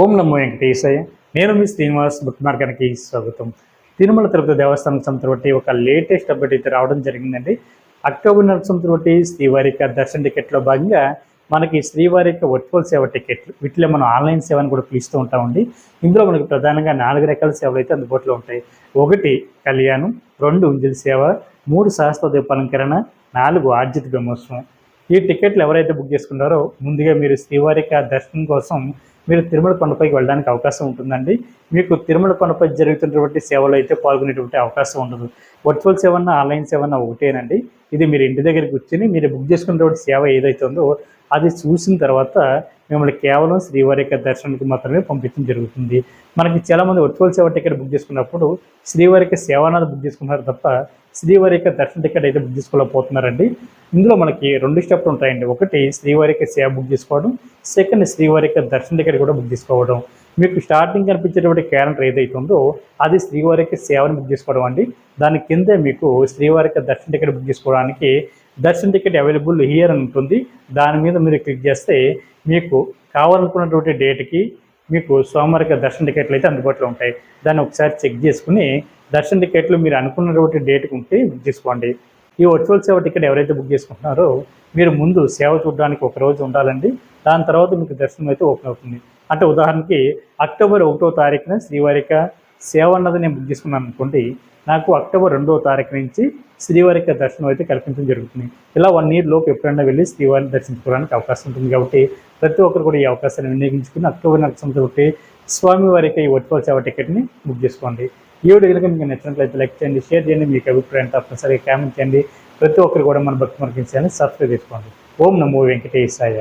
ఓం నమో వెంకటేశాయ. నేను మీ శ్రీనివాస్. బుక్ మార్గానికి స్వాగతం. తిరుమల తిరుపతి దేవస్థానం సంస్థ బట్టి ఒక లేటెస్ట్ అప్డేట్ అయితే రావడం జరిగిందండి. అక్టోబర్ నెల సంస్థ బట్టి శ్రీవారి దర్శన టికెట్లో భాగంగా మనకి శ్రీవారి వర్చువల్ సేవ టికెట్లు వీటిలో మనం ఆన్లైన్ సేవను కూడా పిలుస్తూ ఉంటామండి. ఇందులో మనకి ప్రధానంగా 4 రకాల సేవలు అయితే అందుబాటులో ఉంటాయి. 1 కళ్యాణం, 2 ఉంజలి సేవ, 3 సహస్ర దీపాలంకరణ, 4 ఆర్జిత బ్రహ్మోత్సవం. ఈ టికెట్లు ఎవరైతే బుక్ చేసుకున్నారో ముందుగా మీరు శ్రీవారి దర్శనం కోసం మీరు తిరుమల కొండపైకి వెళ్ళడానికి అవకాశం ఉంటుందండి. మీకు తిరుమల కొండపై జరుగుతున్నటువంటి సేవలు అయితే పాల్గొనేటువంటి అవకాశం ఉండదు. వర్చువల్ సేవ అన్న ఆన్లైన్ సేవ అన్న ఒకటేనండి. ఇది మీరు ఇంటి దగ్గరికి కూర్చొని మీరు బుక్ చేసుకున్నటువంటి సేవ ఏదైతే ఉందో అది చూసిన తర్వాత మిమ్మల్ని కేవలం శ్రీవారి దర్శనానికి మాత్రమే పంపించడం జరుగుతుంది. మనకి చాలామంది వర్చువల్ సేవ టికెట్ బుక్ చేసుకున్నప్పుడు శ్రీవారి సేవనాలు బుక్ చేసుకున్నారు తప్ప శ్రీవారి దర్శన టికెట్ అయితే బుక్ చేసుకోలేకపోతున్నారండి. ఇందులో మనకి 2 స్టెప్లు ఉంటాయండి. 1 శ్రీవారి సేవ బుక్ చేసుకోవడం, 2 శ్రీవారి దర్శన టికెట్ కూడా బుక్ చేసుకోవడం. మీకు స్టార్టింగ్ కనిపించేటువంటి క్యాలెండర్ ఏదైతే ఉందో అది శ్రీవారి సేవని బుక్ చేసుకోవడం అండి. దాని కిందే మీకు శ్రీవారి దర్శన టికెట్ బుక్ చేసుకోవడానికి దర్శన టికెట్ అవైలబుల్ హియర్ అని ఉంటుంది. దాని మీద మీరు క్లిక్ చేస్తే మీకు కావాలనుకున్నటువంటి డేట్కి మీకు స్వామివారి దర్శన టికెట్లు అయితే అందుబాటులో ఉంటాయి. దాన్ని ఒకసారి చెక్ చేసుకుని దర్శన టికెట్లు మీరు అనుకున్నటువంటి డేట్కి ఉంటే బుక్ చేసుకోండి. ఈ వర్చువల్ సేవ టికెట్ ఎవరైతే బుక్ చేసుకుంటున్నారో మీరు ముందు సేవ చూడడానికి 1 రోజు ఉండాలండి. దాని తర్వాత మీకు దర్శనం అయితే ఓపెన్ అవుతుంది. అంటే ఉదాహరణకి అక్టోబర్ 1వ తారీఖున శ్రీవారి సేవ అన్నది నేను బుక్ చేసుకున్నాను అనుకోండి, నాకు అక్టోబర్ 2వ తారీఖు నుంచి శ్రీవారి దర్శనం అయితే కల్పించడం జరుగుతుంది. ఇలా 1 ఇయర్ లోపు ఎప్పుడైనా వెళ్ళి శ్రీవారిని దర్శించుకోవడానికి అవకాశం ఉంటుంది. కాబట్టి ప్రతి ఒక్కరు కూడా ఈ అవకాశాన్ని వినియోగించుకుని అక్టోబర్ నెల సంవత్సరం స్వామివారికి ఈ వర్చువల్ సేవ టికెట్ని బుక్ చేసుకోండి. ఈ వీడియో కనుక మీకు నచ్చినట్లయితే లైక్ చేయండి, షేర్ చేయండి, మీకు అభిప్రాయం తప్పనిసరిగా కామెంట్ చేయండి. ప్రతి ఒక్కరు కూడా మన భక్తి మార్గం ఛానల్ సబ్స్క్రైబ్ చేసుకోండి. ఓం నమో వెంకటేశాయ.